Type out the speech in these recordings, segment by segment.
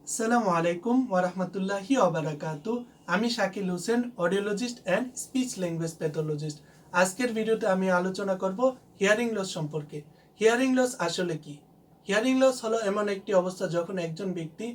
আসসালামু আলাইকুম ওয়ারাহমাতুল্লাহি ওয়াবারাকাতু। আমি Shakil Hossain, audiologist and speech language pathologist. আজকের ভিডিওতে আমি আলোচনা করব হিয়ারিং লস সম্পর্কে। হিয়ারিং লস আসলে কি? হিয়ারিং লস হলো এমন একটি অবস্থা যখন একজন ব্যক্তি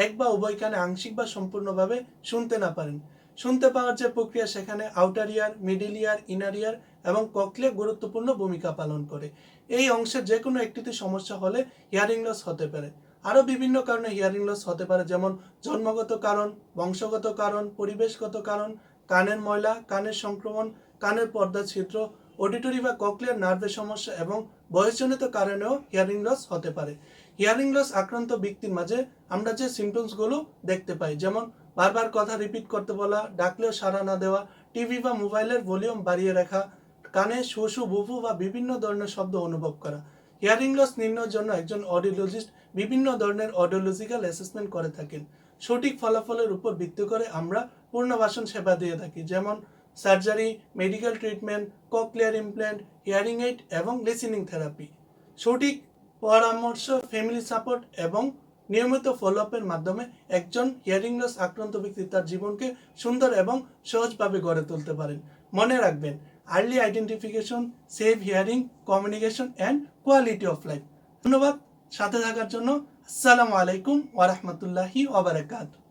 এক বা উভয় কানে আংশিক বা সম্পূর্ণভাবে শুনতে না পারেন। শুনতে পাওয়ার যে প্রক্রিয়া, সেখানে আউটার ইয়ার, মিডিল ইয়ার, ইনার ইয়ার এবং ককলিয়া গুরুত্বপূর্ণ ভূমিকা পালন করে। এই অংশের যে কোনো একটিতে সমস্যা হলে হিয়ারিং লস হতে পারে। আরও বিভিন্ন কারণে হিয়ারিং লস হতে পারে, যেমন জন্মগত কারণ, বংশগত কারণ, পরিবেশগত কারণ, কানের ময়লা, কানের সংক্রমণ, কানের পর্দা ছিদ্র, অডিটরি বা ককলিয়ার নার্ভের সমস্যা এবং বয়সজনিত কারণেও হিয়ারিং লস হতে পারে। হিয়ারিং লস আক্রান্ত ব্যক্তির মাঝে আমরা যে সিমটমসগুলো দেখতে পাই, যেমন বারবার কথা রিপিট করতে বলা, ডাকলেও সাড়া না দেওয়া, টিভি বা মোবাইলের ভলিউম বাড়িয়ে রাখা, কানে শু শু বুফু বা বিভিন্ন ধরনের শব্দ অনুভব করা। হিয়ারিং লস নির্ণয়ের জন্য একজন অডিওলজিস্ট বিভিন্ন ধরনের অডিওলজিক্যাল অ্যাসেসমেন্ট করে থাকেন। সঠিক ফলাফলের উপর ভিত্তি করে আমরা পুনর্বাসন সেবা দিয়ে থাকি, যেমন surgery, medical treatment, cochlear implant, hearing aid এবং লিসেনিং থেরাপি। সঠিক পরামর্শ, ফ্যামিলি সাপোর্ট এবং নিয়মিত ফলো আপের মাধ্যমে একজন হিয়ারিং লস আক্রান্ত ব্যক্তি তার জীবনকে সুন্দর এবং সহজভাবে গড়ে তুলতে পারেন। মনে রাখবেন, early identification, save hearing, communication and quality of life. ধন্যবাদ সাথে থাকার জন্য। আসসালামু আলাইকুম ওয়া রাহমাতুল্লাহি ওয়া বারাকাতুহু।